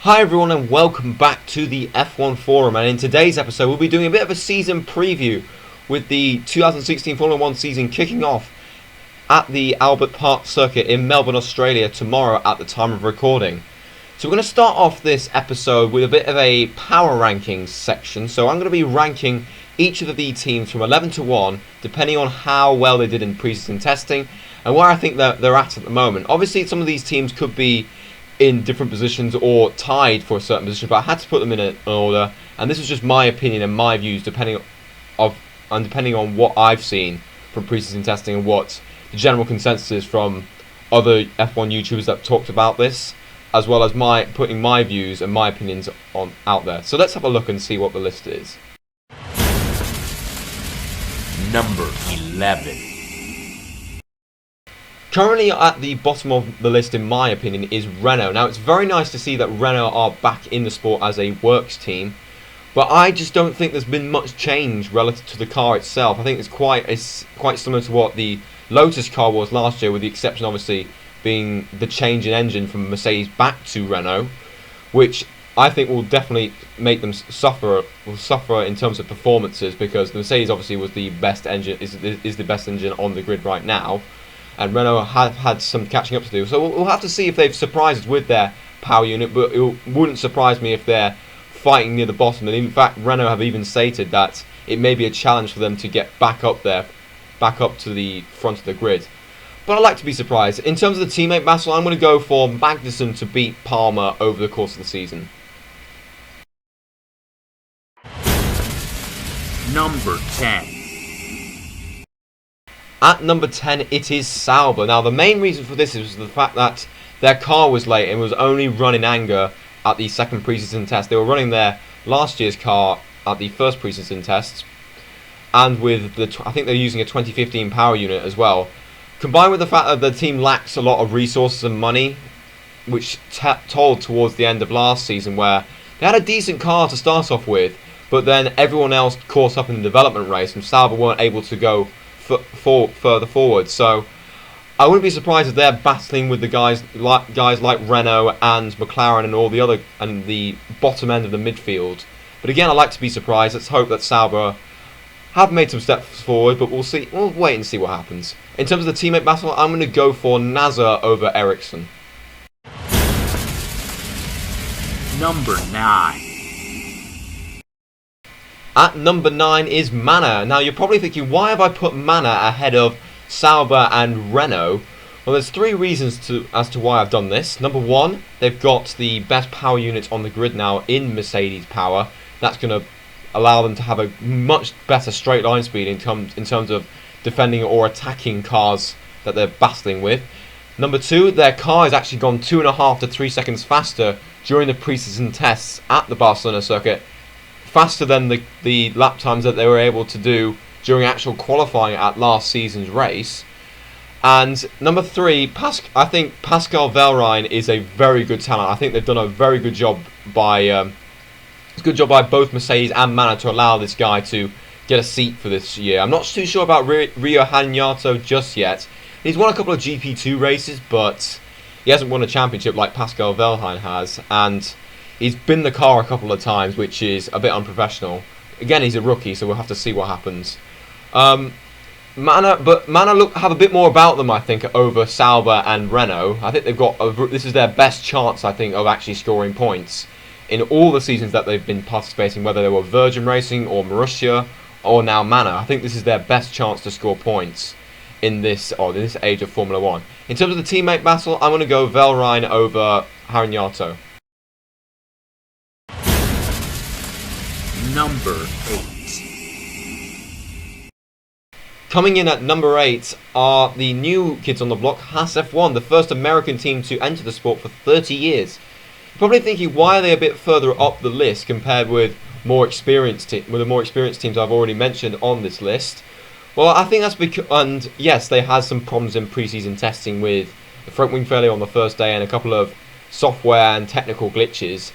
Hi everyone and welcome back to the F1 Forum, and in today's episode we'll be doing a bit of a season preview with the 2016 Formula 1 season kicking off at the Albert Park circuit in Melbourne, Australia tomorrow at the time of recording. So we're going to start off this episode with a bit of a power rankings section. So I'm going to be ranking each of the teams from 11 to 1 depending on how well they did in pre-season testing and where I think they're at the moment. Obviously some of these teams could be in different positions or tied for a certain position, but I had to put them in an order, and this is just my opinion and my views depending on what I've seen from pre-season testing and what the general consensus is from other F1 YouTubers that talked about this, as well as putting my views and my opinions out there. So let's have a look and see what the list is. Number 11. Currently at the bottom of the list, in my opinion, is Renault. Now, it's very nice to see that Renault are back in the sport as a works team, but I just don't think there's been much change relative to the car itself. I think it's quite similar to what the Lotus car was last year, with the exception, obviously, being the change in engine from Mercedes back to Renault, which I think will definitely make them suffer in terms of performances, because the Mercedes obviously was the best engine, is the best engine on the grid right now. And Renault have had some catching up to do. So we'll have to see if they've surprised us with their power unit, but it wouldn't surprise me if they're fighting near the bottom. And in fact, Renault have even stated that it may be a challenge for them to get back up there, back up to the front of the grid. But I'd like to be surprised. In terms of the teammate battle, I'm going to go for Magnussen to beat Palmer over the course of the season. Number 10. At number 10, it is Sauber. Now, the main reason for this is the fact that their car was late and was only running anger at the second preseason test. They were running their last year's car at the first preseason test, and with I think they're using a 2015 power unit as well. Combined with the fact that the team lacks a lot of resources and money, which told towards the end of last season, where they had a decent car to start off with, but then everyone else caught up in the development race, and Sauber weren't able to go further forward. So I wouldn't be surprised if they're battling with the guys like Renault and McLaren and all the other and the bottom end of the midfield. But again, I'd like to be surprised. Let's hope that Sauber have made some steps forward, but we'll see. We'll wait and see what happens. In terms of the teammate battle, I'm going to go for Nasser over Ericsson. Number 9. At number 9 is Manor. Now, you're probably thinking, why have I put Manor ahead of Sauber and Renault? Well, there's three reasons as to why I've done this. Number 1, they've got the best power unit on the grid now in Mercedes power. That's going to allow them to have a much better straight line speed in terms of defending or attacking cars that they're battling with. Number 2, their car has actually gone 2.5 to 3 seconds faster during the pre-season tests at the Barcelona circuit, faster than the lap times that they were able to do during actual qualifying at last season's race. And number 3, I think Pascal Wehrlein is a very good talent. I think they've done a very good job by both Mercedes and Manor to allow this guy to get a seat for this year. I'm not too sure about Rio Hanyato just yet. He's won a couple of GP2 races, but he hasn't won a championship like Pascal Wehrlein has, and he's been the car a couple of times, which is a bit unprofessional. Again, he's a rookie, so we'll have to see what happens. Manor have a bit more about them, I think, over Sauber and Renault. I think they've got this is their best chance, I think, of actually scoring points in all the seasons that they've been participating, whether they were Virgin Racing or Marussia or now Manor. I think this is their best chance to score points in this age of Formula 1. In terms of the teammate battle, I'm going to go Wehrlein over Harignato. Number 8. Coming in at number 8 are the new kids on the block, Haas F1, the first American team to enter the sport for 30 years. You're probably thinking, why are they a bit further up the list compared with the more experienced teams I've already mentioned on this list? Well, I think that's because, and yes, they had some problems in pre-season testing with the front wing failure on the first day and a couple of software and technical glitches,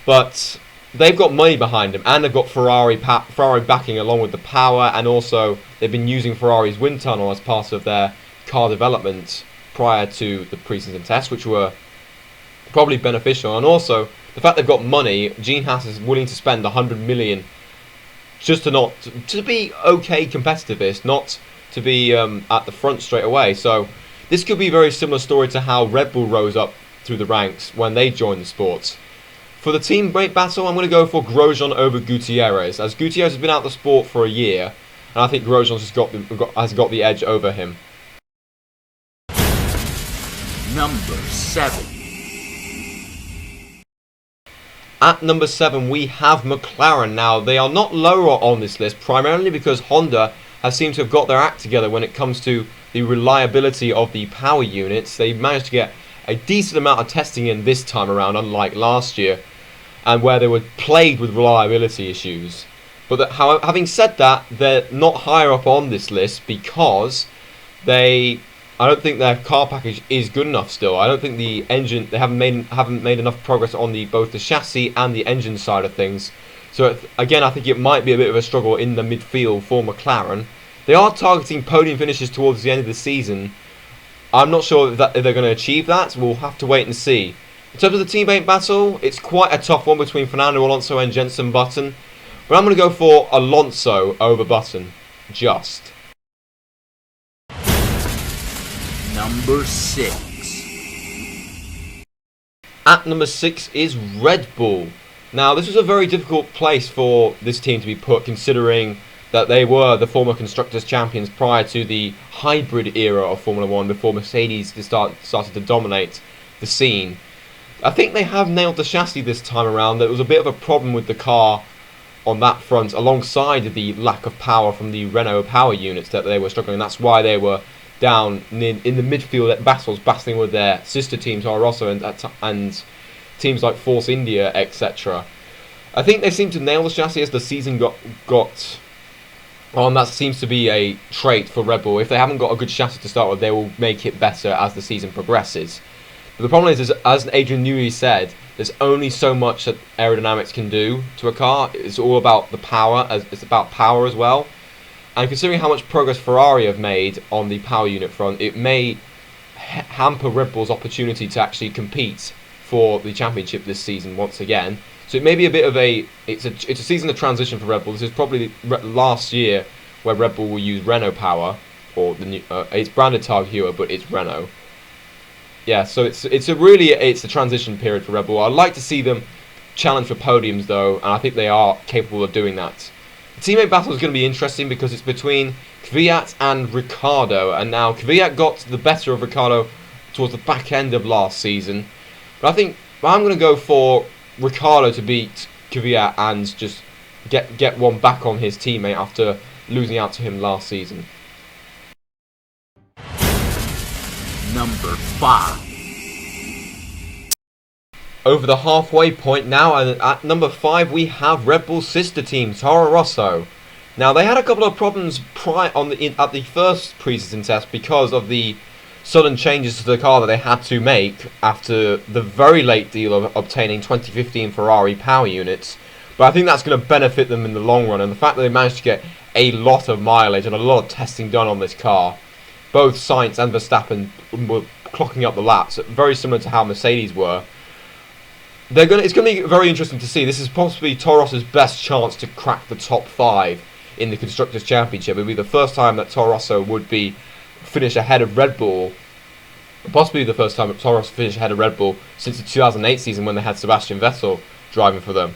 but they've got money behind them, and they've got Ferrari backing along with the power, and also they've been using Ferrari's wind tunnel as part of their car development prior to the pre-season tests, which were probably beneficial. And also, the fact they've got money, Gene Haas is willing to spend 100 million just to be okay competitiveness, not to be at the front straight away. So this could be a very similar story to how Red Bull rose up through the ranks when they joined the sport. For the teammate battle, I'm going to go for Grosjean over Gutierrez, as Gutierrez has been out of the sport for a year, and I think Grosjean has got the edge over him. Number 7. At number 7, we have McLaren. Now, they are not lower on this list, primarily because Honda has seemed to have got their act together when it comes to the reliability of the power units. They've managed to get a decent amount of testing in this time around, unlike last year, and where they were plagued with reliability issues. But having said that, they're not higher up on this list because I don't think their car package is good enough still. I don't think the engine, they haven't made enough progress on both the chassis and the engine side of things. So again, I think it might be a bit of a struggle in the midfield for McLaren. They are targeting podium finishes towards the end of the season. I'm not sure if they're going to achieve that. We'll have to wait and see. In terms of the teammate battle, it's quite a tough one between Fernando Alonso and Jenson Button. But I'm going to go for Alonso over Button. Just. Number 6. At number 6 is Red Bull. Now, this was a very difficult place for this team to be put, considering that they were the former Constructors' Champions prior to the hybrid era of Formula 1, before Mercedes started to dominate the scene. I think they have nailed the chassis this time around. There was a bit of a problem with the car on that front, alongside the lack of power from the Renault power units that they were struggling. That's why they were down in the midfield battling with their sister teams, Toro Rosso and teams like Force India, etc. I think they seem to nail the chassis as the season got on. That seems to be a trait for Red Bull. If they haven't got a good chassis to start with, they will make it better as the season progresses. But the problem is, as Adrian Newey said, there's only so much that aerodynamics can do to a car. It's all about the power. It's about power as well. And considering how much progress Ferrari have made on the power unit front, it may hamper Red Bull's opportunity to actually compete for the championship this season once again. So it may be a bit of it's a season of transition for Red Bull. This is probably last year where Red Bull will use Renault power, or the new, it's branded Targa Heuer, but it's Renault. Yeah, so it's a transition period for Red Bull. I'd like to see them challenge for podiums though, and I think they are capable of doing that. The teammate battle is going to be interesting because it's between Kvyat and Ricciardo, and now Kvyat got the better of Ricciardo towards the back end of last season. But I think I'm going to go for Ricciardo to beat Kvyat and just get one back on his teammate after losing out to him last season. Number 5. Over the halfway point now, and at number 5 we have Red Bull's sister team, Toro Rosso. Now they had a couple of problems at the first pre-season test because of the sudden changes to the car that they had to make after the very late deal of obtaining 2015 Ferrari power units. But I think that's going to benefit them in the long run, and the fact that they managed to get a lot of mileage and a lot of testing done on this car. Both Sainz and Verstappen were clocking up the laps, very similar to how Mercedes were. It's going to be very interesting to see. This is possibly Toro Rosso's best chance to crack the top 5 in the Constructors' Championship. It would be the first time that Toro Rosso would finish ahead of Red Bull. Possibly the first time that Toro Rosso finished ahead of Red Bull since the 2008 season when they had Sebastian Vettel driving for them.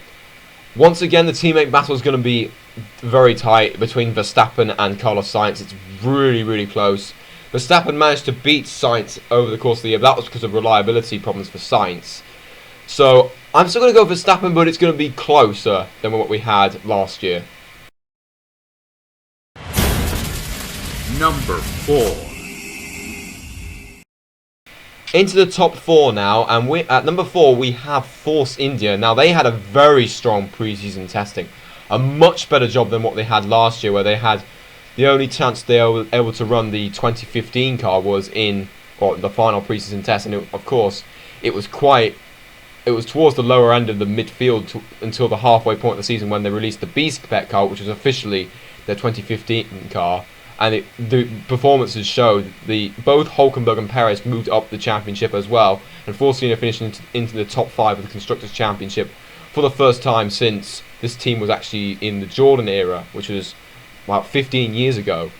Once again, the teammate battle is going to be very tight between Verstappen and Carlos Sainz. It's really, really close. Verstappen managed to beat Sainz over the course of the year, but that was because of reliability problems for Sainz. So I'm still going to go for Verstappen, but it's going to be closer than what we had last year. Number 4. Into the top 4 now, and at number 4 we have Force India. Now they had a very strong pre-season testing, a much better job than what they had last year, where they had the only chance they were able to run the 2015 car was in the final pre-season test, and of course it was towards the lower end of the midfield until the halfway point of the season when they released the B-Spec car, which was officially their 2015 car. and the performances showed. Both Hulkenberg and Perez moved up the championship as well, and Force India finished into the top 5 of the Constructors' Championship for the first time since this team was actually in the Jordan era, which was about 15 years ago.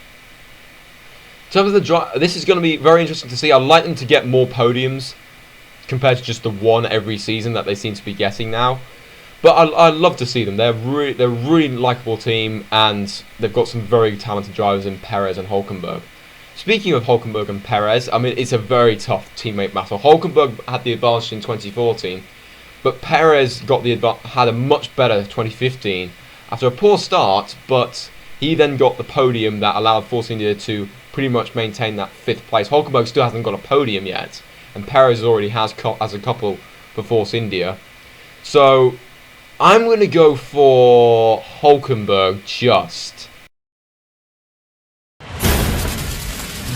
In terms of this is going to be very interesting to see. I'd like them to get more podiums compared to just the one every season that they seem to be getting now. But I'd love to see them. They're a really likeable team, and they've got some very talented drivers in Perez and Hulkenberg. Speaking of Hulkenberg and Perez, I mean, it's a very tough teammate battle. Hulkenberg had the advantage in 2014, but Perez had a much better 2015 after a poor start, but he then got the podium that allowed Force India to pretty much maintain that 5th place. Hulkenberg still hasn't got a podium yet, and Perez already has a couple for Force India. So I'm going to go for Hulkenberg just.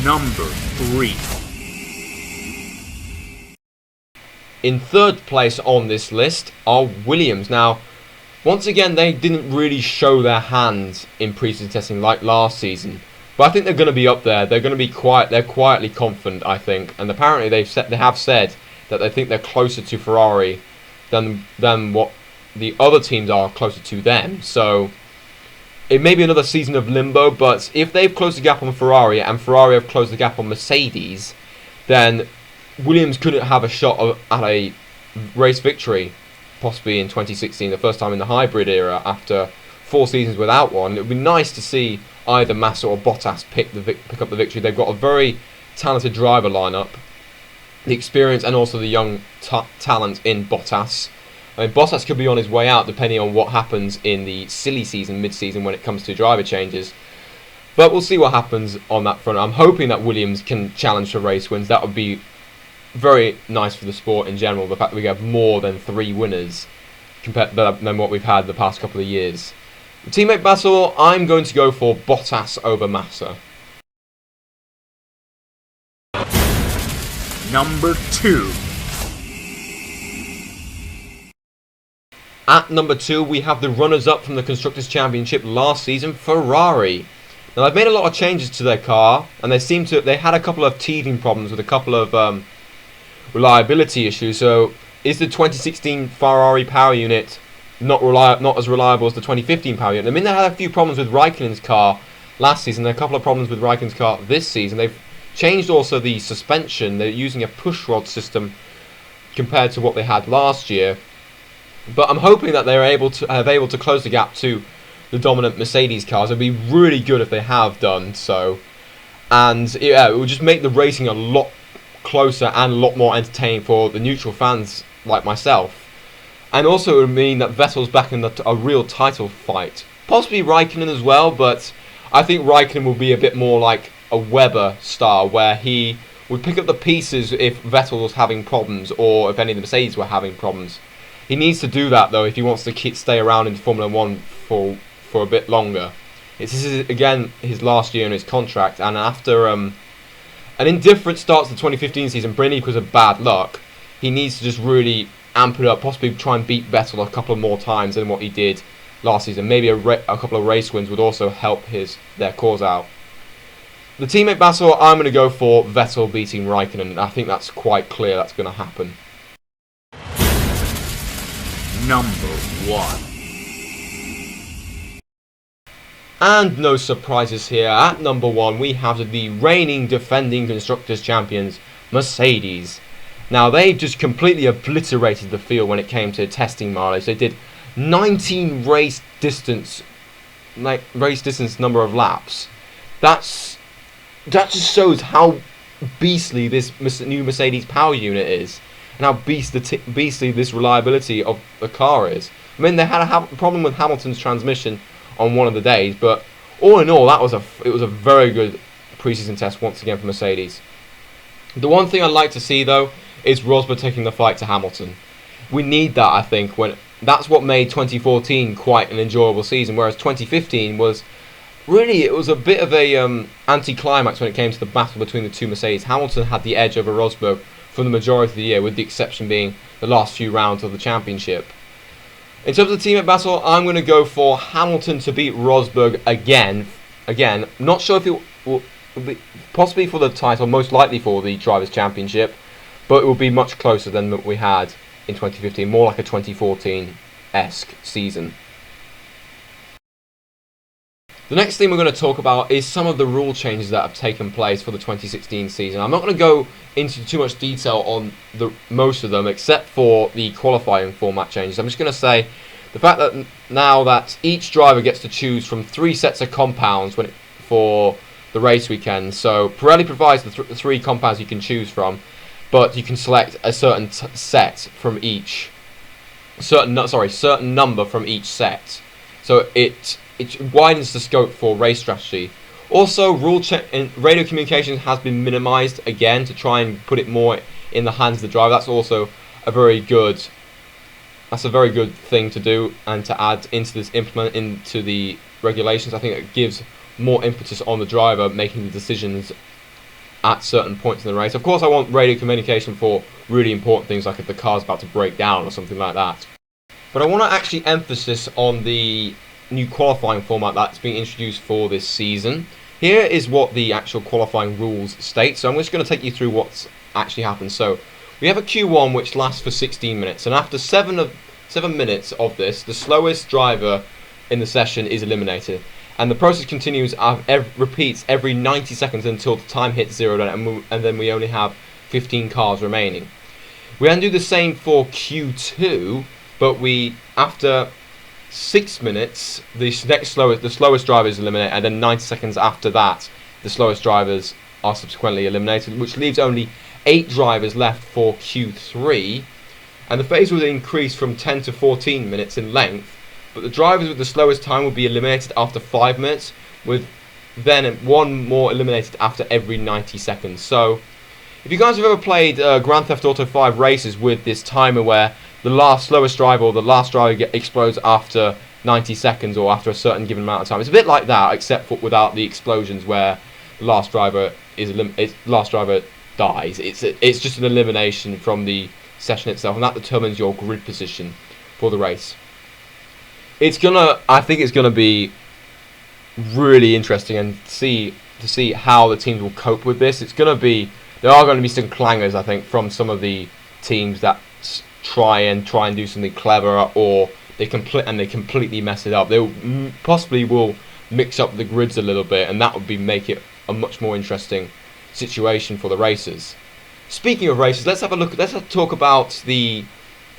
Number 3. In 3rd place on this list are Williams. Now, once again, they didn't really show their hand in pre-season testing like last season, but I think they're going to be up there. They're going to be they're quietly confident, I think, and apparently they have said that they think they're closer to Ferrari than what the other teams are closer to them. So it may be another season of limbo, but if they've closed the gap on Ferrari and Ferrari have closed the gap on Mercedes, then Williams couldn't have a shot at a race victory, possibly in 2016, the first time in the hybrid era after 4 seasons without one. It would be nice to see either Massa or Bottas pick up the victory. They've got a very talented driver lineup, the experience and also the young talent in Bottas. I mean, Bottas could be on his way out depending on what happens in the silly season, mid-season, when it comes to driver changes. But we'll see what happens on that front. I'm hoping that Williams can challenge for race wins. That would be very nice for the sport in general, the fact that we have more than 3 winners than what we've had the past couple of years. The teammate battle, I'm going to go for Bottas over Massa. Number 2. At number 2, we have the runners-up from the Constructors' Championship last season, Ferrari. Now, they've made a lot of changes to their car, and they had a couple of teething problems with a couple of reliability issues. So, is the 2016 Ferrari power unit not as reliable as the 2015 power unit? I mean, they had a few problems with Raikkonen's car last season. There are a couple of problems with Raikkonen's car this season. They've changed also the suspension. They're using a push rod system compared to what they had last year. But I'm hoping that they're able to close the gap to the dominant Mercedes cars. It'd be really good if they have done so, and yeah, it would just make the racing a lot closer and a lot more entertaining for the neutral fans like myself. And also it would mean that Vettel's back in a real title fight, possibly Raikkonen as well. But I think Raikkonen will be a bit more like a Webber style, where he would pick up the pieces if Vettel was having problems or if any of the Mercedes were having problems. He needs to do that though if he wants to stay around in Formula 1 for a bit longer. This is again his last year in his contract, and after an indifferent start to the 2015 season, mainly because of bad luck, he needs to just really amp it up, possibly try and beat Vettel a couple of more times than what he did last season. Maybe a couple of race wins would also help their cause out. The teammate battle, I'm going to go for Vettel beating Raikkonen. I think that's quite clear that's going to happen. Number 1. And no surprises here. At number 1, we have the reigning defending Constructors' Champions, Mercedes. Now, they just completely obliterated the field when it came to testing mileage. They did 19 race distance number of laps. That just shows how beastly this new Mercedes power unit is, and how beastly this reliability of the car is. I mean, they had a problem with Hamilton's transmission on one of the days, but all in all, it was a very good preseason test once again for Mercedes. The one thing I'd like to see though is Rosberg taking the fight to Hamilton. We need that, I think. That's what made 2014 quite an enjoyable season, whereas 2015 was really, it was a bit of a anti-climax when it came to the battle between the two Mercedes. Hamilton had the edge over Rosberg for the majority of the year, with the exception being the last few rounds of the championship. In terms of the teammate battle, I'm going to go for Hamilton to beat Rosberg again. Not sure will be possibly for the title, most likely for the Drivers' Championship, but it will be much closer than what we had in 2015, more like a 2014-esque season. The next thing we're going to talk about is some of the rule changes that have taken place for the 2016 season. I'm not going to go into too much detail on most of them, except for the qualifying format changes. I'm just going to say the fact that now that each driver gets to choose from 3 sets of compounds for the race weekend. So Pirelli provides the 3 compounds you can choose from, but you can select a certain set from each certain number from each set. So it widens the scope for race strategy. Also, radio communication has been minimized again to try and put it more in the hands of the driver. That's also a very good thing to do and to add implement into the regulations. I think it gives more impetus on the driver making the decisions at certain points in the race. Of course, I want radio communication for really important things, like if the car's about to break down or something like that. But I want to actually emphasize on the new qualifying format that's being introduced for this season. Here is what the actual qualifying rules state. So I'm just going to take you through what's actually happened. So we have a Q1 which lasts for 16 minutes, and after 7 minutes of this, the slowest driver in the session is eliminated. And the process continues, repeats every 90 seconds until the time hits 0, and then we only have 15 cars remaining. We then do the same for Q2, but after 6 minutes, the slowest driver is eliminated, and then 90 seconds after that, the slowest drivers are subsequently eliminated, which leaves only 8 drivers left for Q3, and the phase will increase from 10 to 14 minutes in length, but the drivers with the slowest time will be eliminated after 5 minutes, with then 1 more eliminated after every 90 seconds. So, if you guys have ever played Grand Theft Auto 5 races with this timer where the slowest driver or the last driver explodes after 90 seconds or after a certain given amount of time, it's a bit like that, except for without the explosions where the last driver dies. It's just an elimination from the session itself, and that determines your grid position for the race. I think it's gonna be really interesting and to see how the teams will cope with this. There are going to be some clangers, I think, from some of the teams that try and do something clever, or they completely mess it up. They possibly will mix up the grids a little bit, and that would make it a much more interesting situation for the racers. Speaking of races, let's talk about the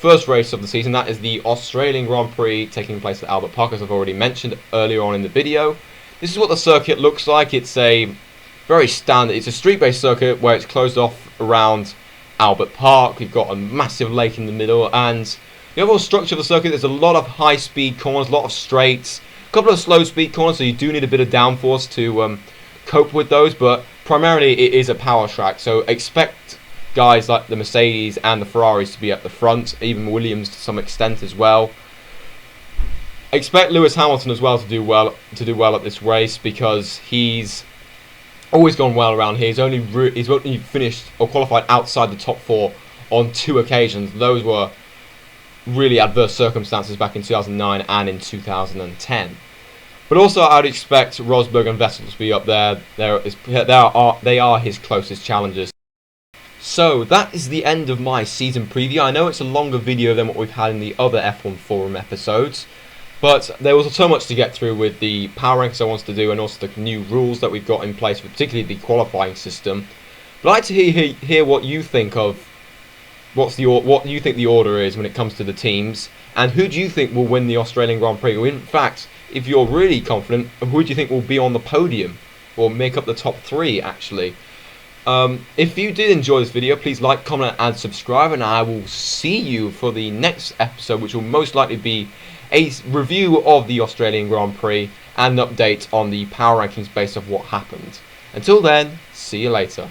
first race of the season. That is the Australian Grand Prix taking place at Albert Park, as I've already mentioned earlier on in the video. This is what the circuit looks like. It's a very standard. It's a street-based circuit where it's closed off around Albert Park. We've got a massive lake in the middle, and the overall structure of the circuit, there's a lot of high-speed corners, a lot of straights, a couple of slow-speed corners, so you do need a bit of downforce to cope with those, but primarily it is a power track, so expect guys like the Mercedes and the Ferraris to be at the front, even Williams to some extent as well. Expect Lewis Hamilton as well to do well at this race, because he's always gone well around here. He's only finished or qualified outside the top 4 on 2 occasions. Those were really adverse circumstances back in 2009 and in 2010. But also, I'd expect Rosberg and Vettel to be up there. They are his closest challengers. So that is the end of my season preview. I know it's a longer video than what we've had in the other F1 forum episodes, but there was so much to get through with the power rankings I wanted to do, and also the new rules that we've got in place, particularly the qualifying system. But I'd like to hear what you think of what you think the order is when it comes to the teams, and who do you think will win the Australian Grand Prix? In fact, if you're really confident, who do you think will be on the podium or make up the top 3 actually? If you did enjoy this video, please like, comment and subscribe, and I will see you for the next episode, which will most likely be a review of the Australian Grand Prix and an update on the power rankings based off what happened. Until then, see you later.